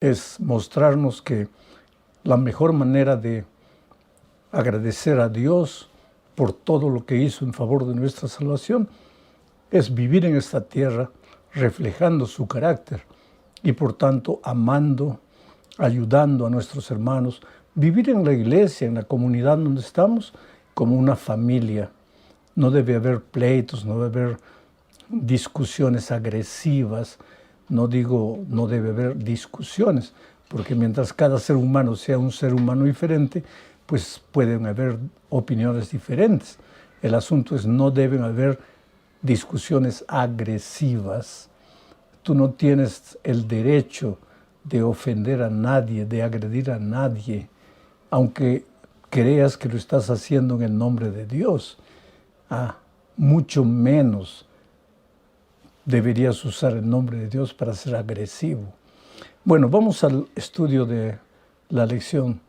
es mostrarnos que la mejor manera de agradecer a Dios por todo lo que hizo en favor de nuestra salvación es vivir en esta tierra reflejando su carácter y por tanto amando, ayudando a nuestros hermanos, vivir en la iglesia, en la comunidad donde estamos, como una familia. No debe haber pleitos, no debe haber discusiones agresivas. No digo no debe haber discusiones, porque mientras cada ser humano sea un ser humano diferente, pues pueden haber opiniones diferentes. El asunto es no deben haber discusiones agresivas. Tú no tienes el derecho de ofender a nadie, de agredir a nadie, aunque creas que lo estás haciendo en el nombre de Dios. Mucho menos deberías usar el nombre de Dios para ser agresivo. Bueno, vamos al estudio de la lección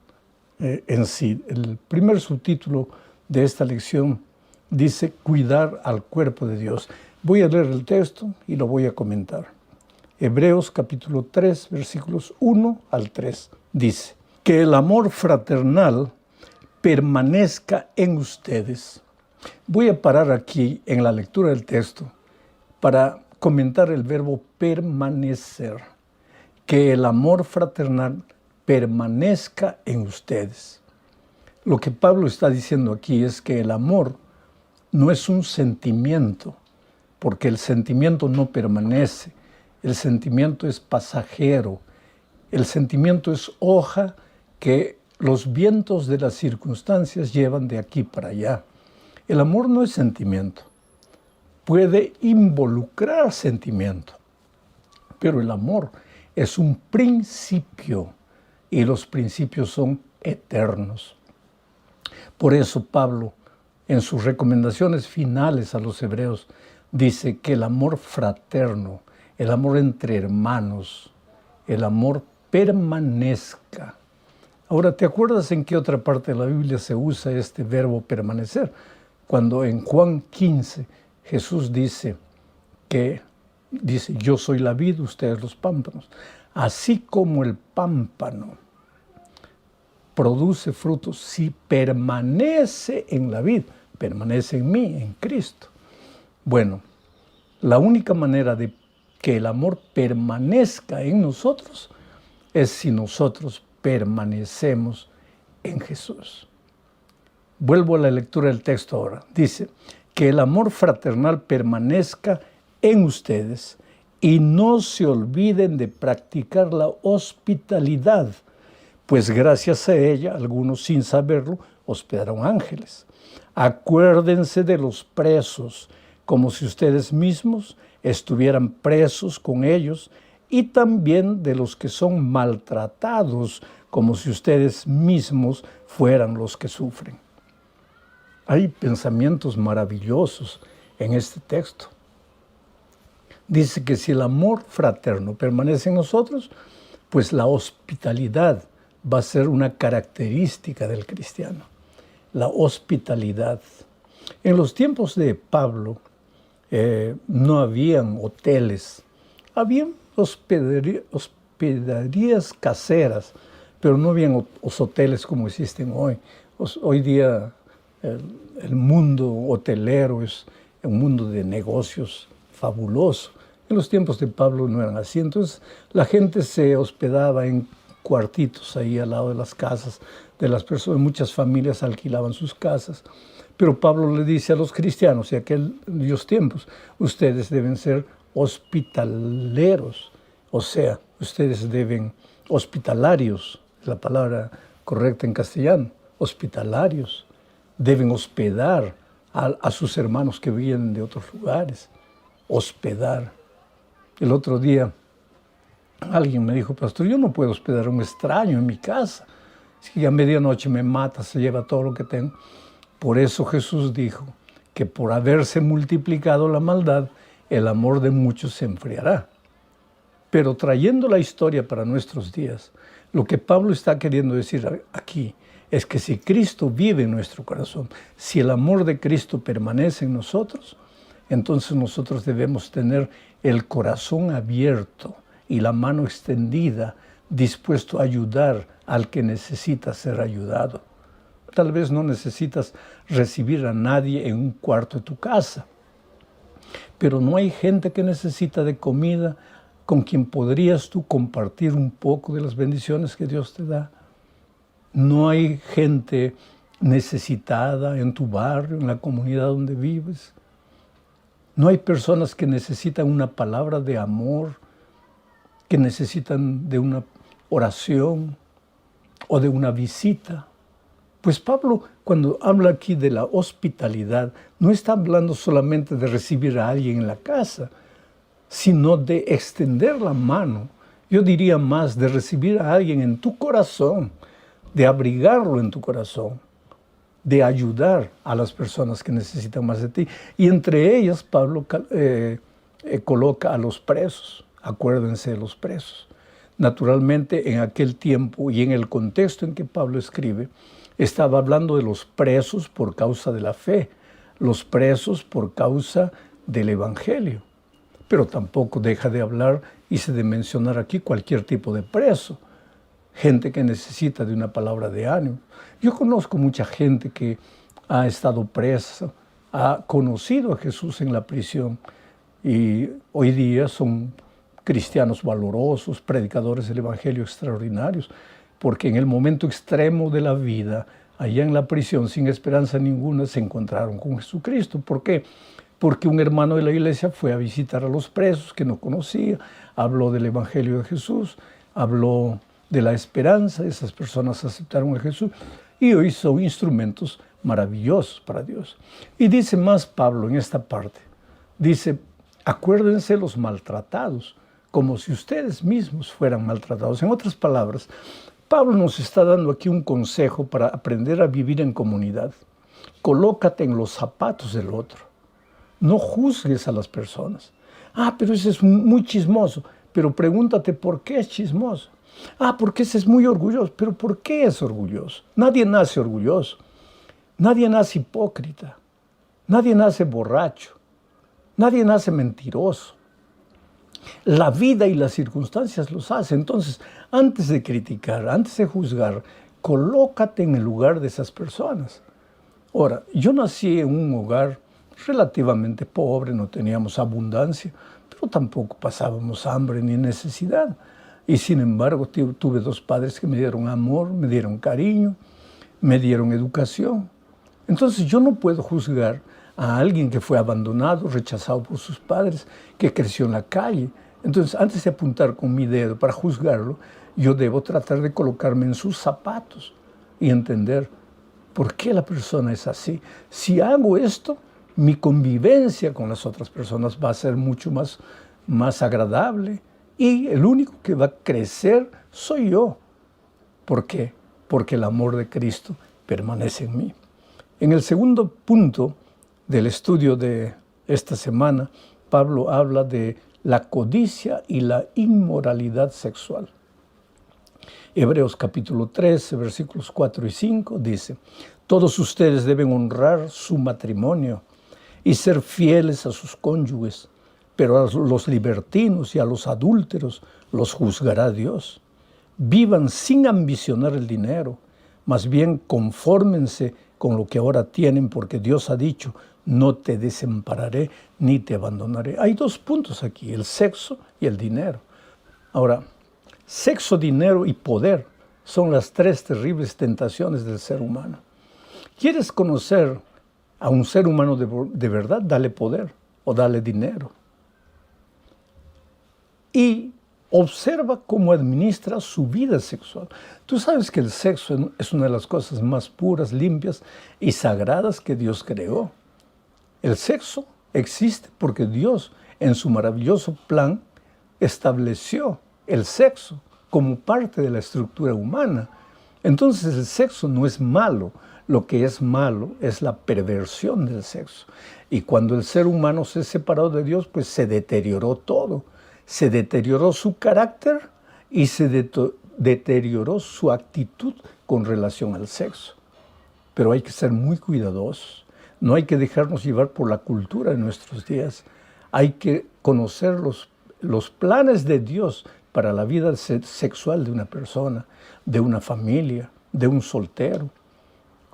en sí. El primer subtítulo de esta lección dice cuidar al cuerpo de Dios. Voy a leer el texto y lo voy a comentar. Hebreos capítulo 3, versículos 1 al 3 dice: que el amor fraternal permanezca en ustedes. Voy a parar aquí en la lectura del texto para comentar el verbo permanecer. Que el amor fraternal permanezca en ustedes. Lo que Pablo está diciendo aquí es que el amor no es un sentimiento, porque el sentimiento no permanece. El sentimiento es pasajero. El sentimiento es hoja que los vientos de las circunstancias llevan de aquí para allá. El amor no es sentimiento. Puede involucrar sentimiento, pero el amor es un principio y los principios son eternos. Por eso Pablo, en sus recomendaciones finales a los hebreos, dice que el amor fraterno, el amor entre hermanos, el amor permanezca. Ahora, ¿te acuerdas en qué otra parte de la Biblia se usa este verbo permanecer? Cuando en Juan 15 Jesús dice, yo soy la vid, ustedes los pámpanos. Así como el pámpano produce frutos si permanece en la vid, permanece en mí, en Cristo. Bueno, la única manera de que el amor permanezca en nosotros es si nosotros permanecemos en Jesús. Vuelvo a la lectura del texto ahora. Dice, que el amor fraternal permanezca en ustedes y no se olviden de practicar la hospitalidad, pues gracias a ella, algunos sin saberlo, hospedaron ángeles. Acuérdense de los presos, como si ustedes mismos estuvieran presos con ellos, y también de los que son maltratados, como si ustedes mismos fueran los que sufren. Hay pensamientos maravillosos en este texto. Dice que si el amor fraterno permanece en nosotros, pues la hospitalidad va a ser una característica del cristiano. La hospitalidad. En los tiempos de Pablo no habían hoteles, habían hospederías caseras, pero no habían los hoteles como existen hoy. Hoy día el mundo hotelero es un mundo de negocios fabuloso. En los tiempos de Pablo no eran así. Entonces la gente se hospedaba en cuartitos ahí al lado de las casas de las personas. Muchas familias alquilaban sus casas. Pero Pablo le dice a los cristianos de aquellos tiempos, ustedes deben ser hospitaleros. O sea, ustedes deben, hospitalarios, es la palabra correcta en castellano, hospitalarios. Deben hospedar a sus hermanos que vienen de otros lugares. Hospedar. El otro día alguien me dijo, pastor, yo no puedo hospedar a un extraño en mi casa. Si a medianoche me mata, se lleva todo lo que tengo. Por eso Jesús dijo que por haberse multiplicado la maldad, el amor de muchos se enfriará. Pero trayendo la historia para nuestros días, lo que Pablo está queriendo decir aquí es que si Cristo vive en nuestro corazón, si el amor de Cristo permanece en nosotros, entonces nosotros debemos tener el corazón abierto y la mano extendida dispuesto a ayudar al que necesita ser ayudado. Tal vez no necesitas recibir a nadie en un cuarto de tu casa, pero no hay gente que necesita de comida con quien podrías tú compartir un poco de las bendiciones que Dios te da. No hay gente necesitada en tu barrio, en la comunidad donde vives. No hay personas que necesitan una palabra de amor, que necesitan de una oración o de una visita. Pues Pablo, cuando habla aquí de la hospitalidad, no está hablando solamente de recibir a alguien en la casa, sino de extender la mano. Yo diría más de recibir a alguien en tu corazón, de abrigarlo en tu corazón, de ayudar a las personas que necesitan más de ti. Y entre ellas, Pablo coloca a los presos. Acuérdense de los presos. Naturalmente, en aquel tiempo y en el contexto en que Pablo escribe, estaba hablando de los presos por causa de la fe, los presos por causa del Evangelio. Pero tampoco deja de hablar y de mencionar aquí cualquier tipo de preso. Gente que necesita de una palabra de ánimo. Yo conozco mucha gente que ha estado presa, ha conocido a Jesús en la prisión y hoy día son cristianos valorosos, predicadores del Evangelio extraordinarios, porque en el momento extremo de la vida, allá en la prisión, sin esperanza ninguna, se encontraron con Jesucristo. ¿Por qué? Porque un hermano de la iglesia fue a visitar a los presos que no conocía, habló del Evangelio de Jesús, habló de la esperanza, esas personas aceptaron a Jesús y hoy son instrumentos maravillosos para Dios. Y dice más Pablo en esta parte, dice, acuérdense los maltratados, como si ustedes mismos fueran maltratados. En otras palabras, Pablo nos está dando aquí un consejo para aprender a vivir en comunidad. Colócate en los zapatos del otro. No juzgues a las personas. Pero ese es muy chismoso. Pero pregúntate por qué es chismoso. Porque ese es muy orgulloso. Pero ¿por qué es orgulloso? Nadie nace orgulloso. Nadie nace hipócrita. Nadie nace borracho. Nadie nace mentiroso. La vida y las circunstancias los hacen. Entonces, antes de criticar, antes de juzgar, colócate en el lugar de esas personas. Ahora, yo nací en un hogar relativamente pobre, no teníamos abundancia, pero tampoco pasábamos hambre ni necesidad. Y sin embargo, tuve dos padres que me dieron amor, me dieron cariño, me dieron educación. Entonces, yo no puedo juzgar a alguien que fue abandonado, rechazado por sus padres, que creció en la calle. Entonces, antes de apuntar con mi dedo para juzgarlo, yo debo tratar de colocarme en sus zapatos y entender por qué la persona es así. Si hago esto, mi convivencia con las otras personas va a ser mucho más agradable y el único que va a crecer soy yo. ¿Por qué? Porque el amor de Cristo permanece en mí. En el segundo punto del estudio de esta semana, Pablo habla de la codicia y la inmoralidad sexual. Hebreos capítulo 13, versículos 4 y 5 dice, todos ustedes deben honrar su matrimonio y ser fieles a sus cónyuges, pero a los libertinos y a los adúlteros los juzgará Dios. Vivan sin ambicionar el dinero, más bien confórmense con lo que ahora tienen, porque Dios ha dicho, no te desampararé ni te abandonaré. Hay dos puntos aquí, el sexo y el dinero. Ahora, sexo, dinero y poder son las tres terribles tentaciones del ser humano. ¿Quieres conocer a un ser humano de verdad? Dale poder o dale dinero. Y observa cómo administra su vida sexual. Tú sabes que el sexo es una de las cosas más puras, limpias y sagradas que Dios creó. El sexo existe porque Dios, en su maravilloso plan, estableció el sexo como parte de la estructura humana. Entonces el sexo no es malo. Lo que es malo es la perversión del sexo. Y cuando el ser humano se separó de Dios, pues se deterioró todo. Se deterioró su carácter y se deterioró su actitud con relación al sexo. Pero hay que ser muy cuidadosos. No hay que dejarnos llevar por la cultura de nuestros días. Hay que conocer los planes de Dios para la vida sexual de una persona, de una familia, de un soltero.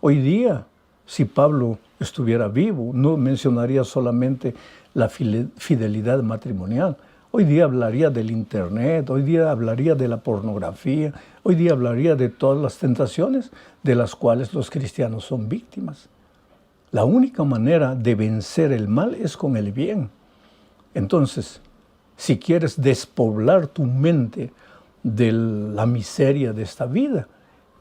Hoy día, si Pablo estuviera vivo, no mencionaría solamente la fidelidad matrimonial. Hoy día hablaría del internet, hoy día hablaría de la pornografía, hoy día hablaría de todas las tentaciones de las cuales los cristianos son víctimas. La única manera de vencer el mal es con el bien. Entonces, si quieres despoblar tu mente de la miseria de esta vida,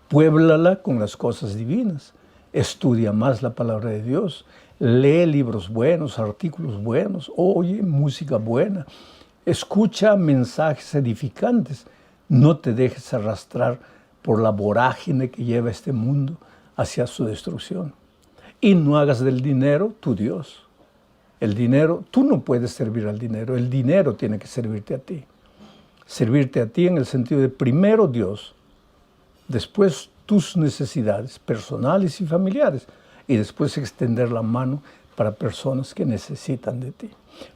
puéblala con las cosas divinas. Estudia más la palabra de Dios, lee libros buenos, artículos buenos, oye música buena, escucha mensajes edificantes. No te dejes arrastrar por la vorágine que lleva este mundo hacia su destrucción. Y no hagas del dinero tu Dios. El dinero, tú no puedes servir al dinero, el dinero tiene que servirte a ti. Servirte a ti en el sentido de primero Dios, después tus necesidades personales y familiares, y después extender la mano para personas que necesitan de ti.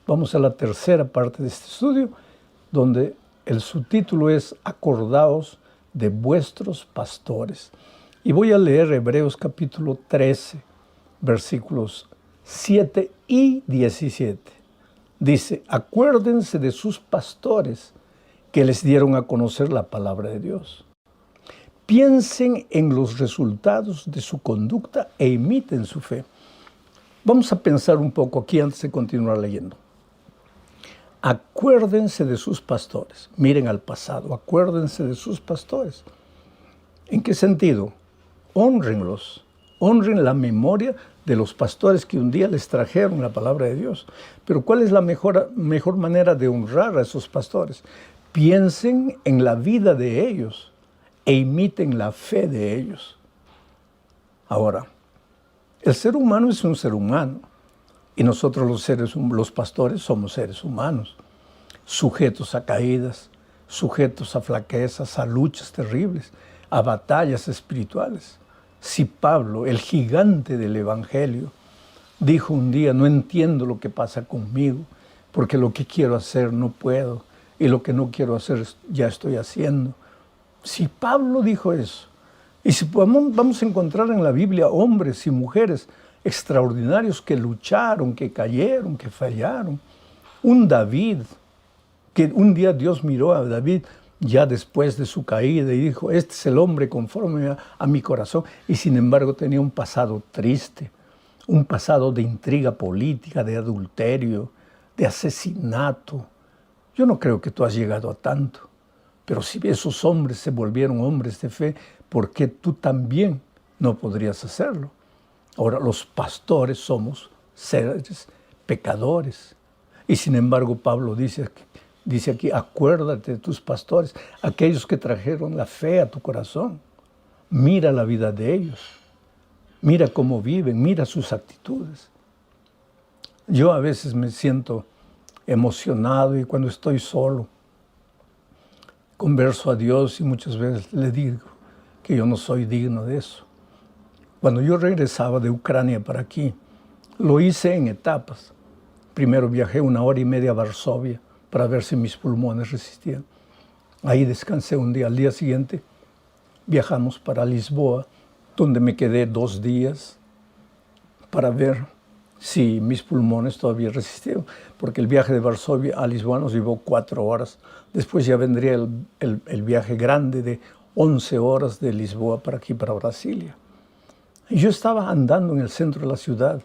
Vamos a la tercera parte de este estudio, donde el subtítulo es Acordaos de vuestros pastores. Y voy a leer Hebreos capítulo 13, versículos 7 y 17. Dice, acuérdense de sus pastores que les dieron a conocer la palabra de Dios. Piensen en los resultados de su conducta e imiten su fe. Vamos a pensar un poco aquí antes de continuar leyendo. Acuérdense de sus pastores. Miren al pasado, acuérdense de sus pastores. ¿En qué sentido? Hónrenlos, honren la memoria de los pastores que un día les trajeron la palabra de Dios. Pero ¿cuál es la mejor manera de honrar a esos pastores? Piensen en la vida de ellos e imiten la fe de ellos. Ahora, el ser humano es un ser humano y nosotros los pastores somos seres humanos, sujetos a caídas, sujetos a flaquezas, a luchas terribles, a batallas espirituales. Si Pablo, el gigante del Evangelio, dijo un día, no entiendo lo que pasa conmigo, porque lo que quiero hacer no puedo, y lo que no quiero hacer ya estoy haciendo. Si Pablo dijo eso, y si vamos a encontrar en la Biblia hombres y mujeres extraordinarios que lucharon, que cayeron, que fallaron. Un David, que un día Dios miró a David ya después de su caída y dijo, este es el hombre conforme a mi corazón. Y sin embargo tenía un pasado triste, un pasado de intriga política, de adulterio, de asesinato. Yo no creo que tú has llegado a tanto, pero si esos hombres se volvieron hombres de fe, ¿por qué tú también no podrías hacerlo? Ahora, los pastores somos seres pecadores. Y sin embargo, Pablo dice aquí, acuérdate de tus pastores, aquellos que trajeron la fe a tu corazón. Mira la vida de ellos. Mira cómo viven, mira sus actitudes. Yo a veces me siento emocionado y cuando estoy solo, converso a Dios y muchas veces le digo que yo no soy digno de eso. Cuando yo regresaba de Ucrania para aquí, lo hice en etapas. Primero viajé 1 hora y media a Varsovia para ver si mis pulmones resistían. Ahí descansé un día. Al día siguiente viajamos para Lisboa, donde me quedé 2 días para ver si mis pulmones todavía resistían, porque el viaje de Varsovia a Lisboa nos llevó 4 horas. Después ya vendría el viaje grande de 11 horas de Lisboa para aquí, para Brasilia. Y yo estaba andando en el centro de la ciudad.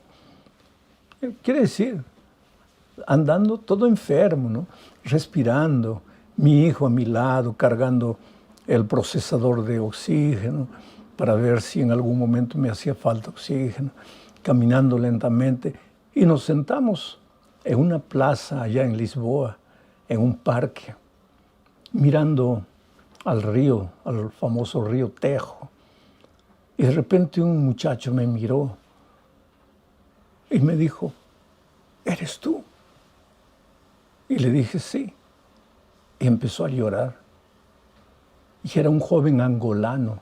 Quiere decir, andando todo enfermo, ¿no? Respirando, mi hijo a mi lado, cargando el procesador de oxígeno para ver si en algún momento me hacía falta oxígeno, caminando lentamente. Y nos sentamos en una plaza allá en Lisboa, en un parque, mirando al río, al famoso río Tejo. Y de repente un muchacho me miró y me dijo, ¿eres tú? Y le dije, sí. Y empezó a llorar. Y era un joven angolano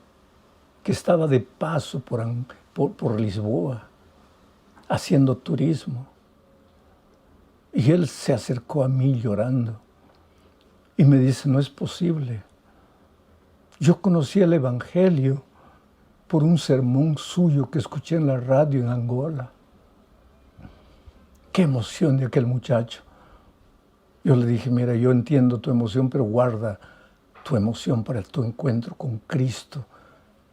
que estaba de paso por Lisboa, haciendo turismo. Y él se acercó a mí llorando. Y me dice, no es posible. Yo conocí el Evangelio por un sermón suyo que escuché en la radio en Angola. Qué emoción de aquel muchacho. Yo le dije, mira, yo entiendo tu emoción, pero guarda tu emoción para tu encuentro con Cristo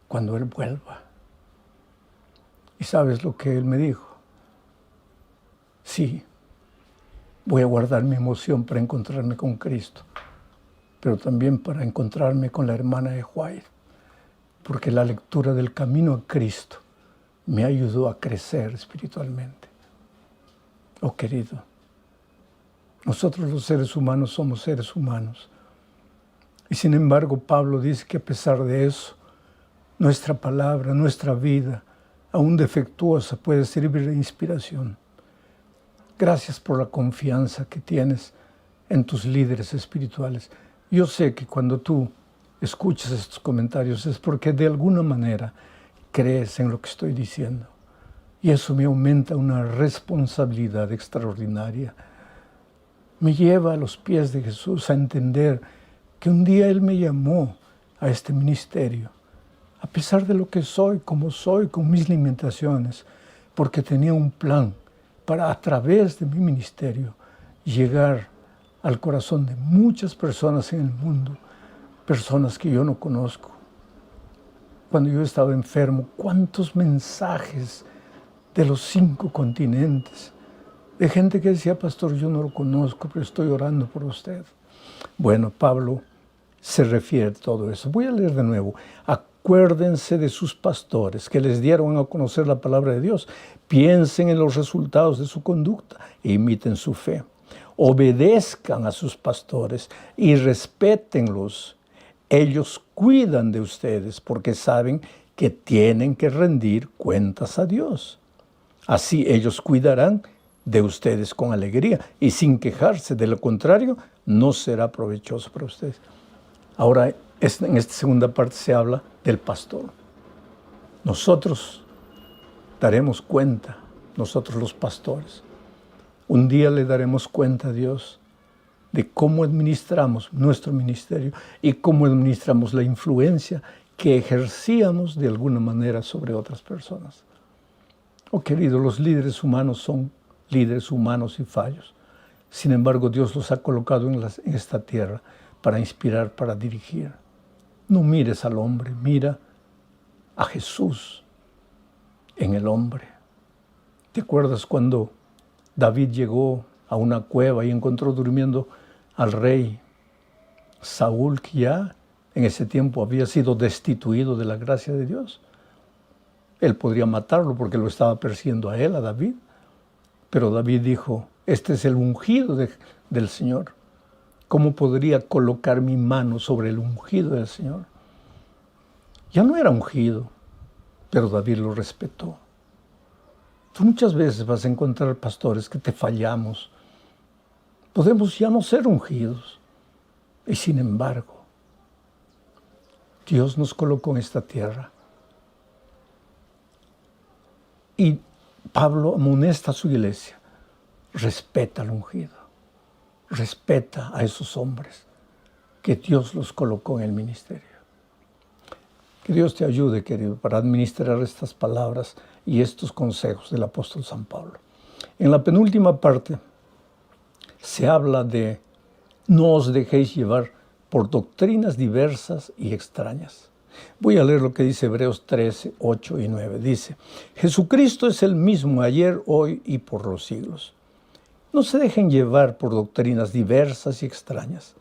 cuando Él vuelva. ¿Y sabes lo que Él me dijo? Sí, voy a guardar mi emoción para encontrarme con Cristo, pero también para encontrarme con la hermana de White, porque la lectura del camino a Cristo me ayudó a crecer espiritualmente. Oh, querido, nosotros los seres humanos somos seres humanos. Y sin embargo, Pablo dice que a pesar de eso, nuestra palabra, nuestra vida, aún defectuosa, puede servir de inspiración. Gracias por la confianza que tienes en tus líderes espirituales. Yo sé que cuando tú escuchas estos comentarios es porque de alguna manera crees en lo que estoy diciendo. Y eso me aumenta una responsabilidad extraordinaria. Me lleva a los pies de Jesús a entender que un día Él me llamó a este ministerio, a pesar de lo que soy, como soy, con mis limitaciones, porque tenía un plan para, a través de mi ministerio, llegar al corazón de muchas personas en el mundo, personas que yo no conozco. Cuando yo estaba enfermo, cuántos mensajes de los 5 continentes, de gente que decía, pastor, yo no lo conozco, pero estoy orando por usted. Bueno, Pablo se refiere a todo eso. Voy a leer de nuevo. Acuérdense de sus pastores que les dieron a conocer la palabra de Dios. Piensen en los resultados de su conducta e imiten su fe. Obedezcan a sus pastores y respétenlos. Ellos cuidan de ustedes porque saben que tienen que rendir cuentas a Dios. Así ellos cuidarán de ustedes con alegría y sin quejarse. De lo contrario, no será provechoso para ustedes. Ahora, en esta segunda parte se habla del pastor. Nosotros daremos cuenta, nosotros los pastores. Un día le daremos cuenta a Dios de cómo administramos nuestro ministerio y cómo administramos la influencia que ejercíamos de alguna manera sobre otras personas. Oh, querido, los líderes humanos son líderes humanos y fallos. Sin embargo, Dios los ha colocado en esta tierra para inspirar, para dirigir. No mires al hombre, mira a Jesús en el hombre. ¿Te acuerdas cuando David llegó a una cueva y encontró durmiendo al rey Saúl, que ya en ese tiempo había sido destituido de la gracia de Dios? Él podría matarlo porque lo estaba persiguiendo a él, a David. Pero David dijo, este es el ungido del Señor. ¿Cómo podría colocar mi mano sobre el ungido del Señor? Ya no era ungido, pero David lo respetó. Tú muchas veces vas a encontrar pastores que te fallamos. Podemos ya no ser ungidos. Y sin embargo, Dios nos colocó en esta tierra. Y Pablo amonesta a su iglesia. Respeta al ungido. Respeta a esos hombres que Dios los colocó en el ministerio. Que Dios te ayude, querido, para administrar estas palabras y estos consejos del apóstol San Pablo. En la penúltima parte se habla de no os dejéis llevar por doctrinas diversas y extrañas. Voy a leer lo que dice Hebreos 13, 8 y 9. Dice, Jesucristo es el mismo ayer, hoy y por los siglos. No se dejen llevar por doctrinas diversas y extrañas.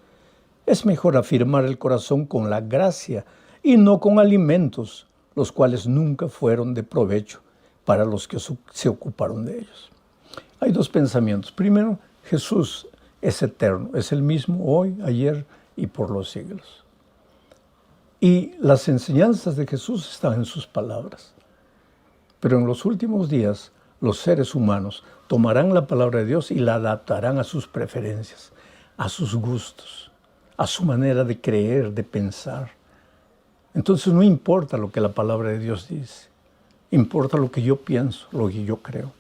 Es mejor afirmar el corazón con la gracia y no con alimentos, los cuales nunca fueron de provecho para los que se ocuparon de ellos. Hay 2 pensamientos. Primero, Jesús es eterno, es el mismo hoy, ayer y por los siglos. Y las enseñanzas de Jesús están en sus palabras. Pero en los últimos días, los seres humanos tomarán la palabra de Dios y la adaptarán a sus preferencias, a sus gustos, a su manera de creer, de pensar. Entonces no importa lo que la palabra de Dios dice, importa lo que yo pienso, lo que yo creo.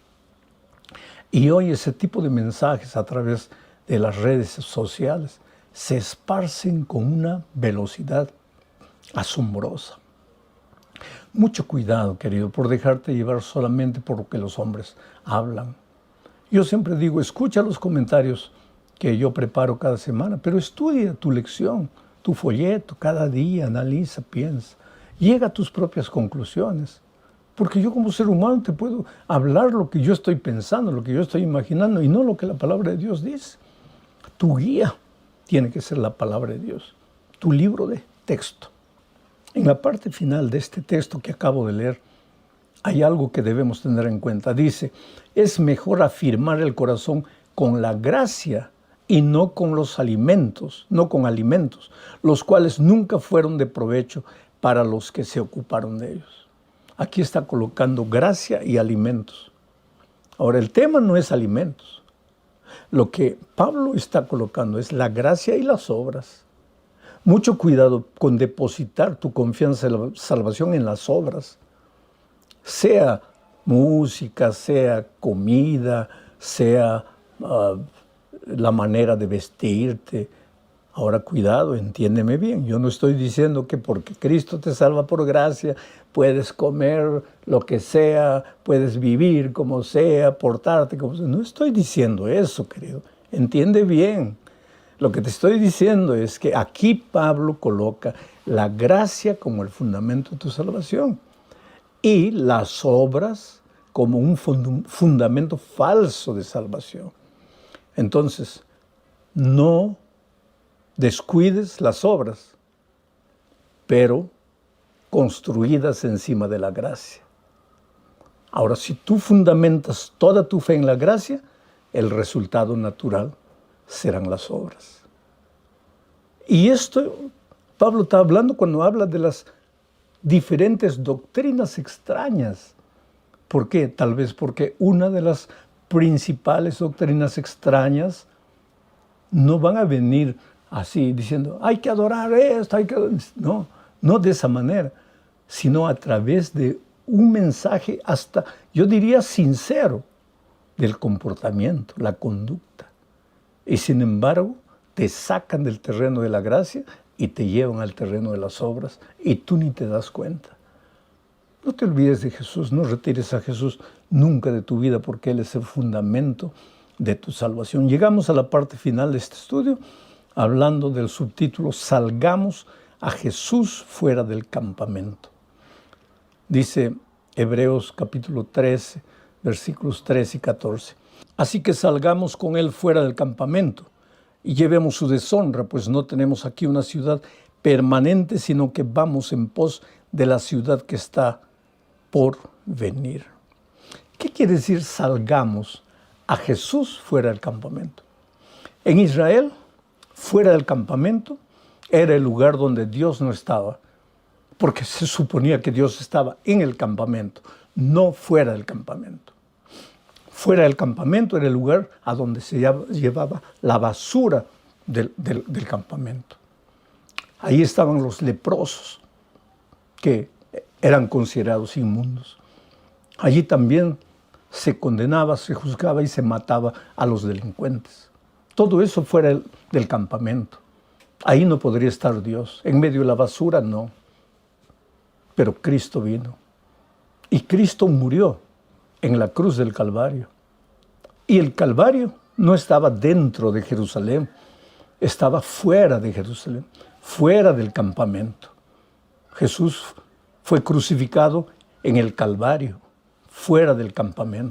Y hoy ese tipo de mensajes a través de las redes sociales se esparcen con una velocidad asombrosa. Mucho cuidado, querido, por dejarte llevar solamente por lo que los hombres hablan. Yo siempre digo, escucha los comentarios que yo preparo cada semana, pero estudia tu lección, tu folleto, cada día, analiza, piensa, llega a tus propias conclusiones. Porque yo como ser humano te puedo hablar lo que yo estoy pensando, lo que yo estoy imaginando, y no lo que la palabra de Dios dice. Tu guía tiene que ser la palabra de Dios, tu libro de texto. En la parte final de este texto que acabo de leer, hay algo que debemos tener en cuenta. Dice, es mejor afirmar el corazón con la gracia y no con los alimentos, no con alimentos, los cuales nunca fueron de provecho para los que se ocuparon de ellos. Aquí está colocando gracia y alimentos. Ahora, el tema no es alimentos. Lo que Pablo está colocando es la gracia y las obras. Mucho cuidado con depositar tu confianza en la salvación en las obras. Sea música, sea comida, sea la manera de vestirte. Ahora cuidado, entiéndeme bien, yo no estoy diciendo que porque Cristo te salva por gracia, puedes comer lo que sea, puedes vivir como sea, portarte como sea. No estoy diciendo eso, querido, entiende bien. Lo que te estoy diciendo es que aquí Pablo coloca la gracia como el fundamento de tu salvación y las obras como un fundamento falso de salvación. Entonces, no descuides las obras, pero construidas encima de la gracia. Ahora, si tú fundamentas toda tu fe en la gracia, el resultado natural serán las obras. Y esto Pablo está hablando cuando habla de las diferentes doctrinas extrañas. ¿Por qué? Tal vez porque una de las principales doctrinas extrañas no van a venir así diciendo, hay que adorar esto, no de esa manera, sino a través de un mensaje hasta, yo diría, sincero del comportamiento, la conducta. Y sin embargo, te sacan del terreno de la gracia y te llevan al terreno de las obras y tú ni te das cuenta. No te olvides de Jesús, no retires a Jesús nunca de tu vida porque Él es el fundamento de tu salvación. Llegamos a la parte final de este estudio hablando del subtítulo Salgamos a Jesús fuera del campamento. Dice Hebreos capítulo 13, versículos 13 y 14. Así que salgamos con Él fuera del campamento y llevemos su deshonra, pues no tenemos aquí una ciudad permanente, sino que vamos en pos de la ciudad que está por venir. ¿Qué quiere decir salgamos a Jesús fuera del campamento? En Israel, fuera del campamento, era el lugar donde Dios no estaba, porque se suponía que Dios estaba en el campamento, no fuera del campamento. Fuera del campamento era el lugar a donde se llevaba la basura del campamento. Ahí estaban los leprosos, que eran considerados inmundos. Allí también se condenaba, se juzgaba y se mataba a los delincuentes. Todo eso fuera del campamento. Ahí no podría estar Dios. En medio de la basura, no. Pero Cristo vino. Y Cristo murió en la cruz del Calvario. Y el Calvario no estaba dentro de Jerusalén, estaba fuera de Jerusalén, fuera del campamento. Jesús fue crucificado en el Calvario, fuera del campamento.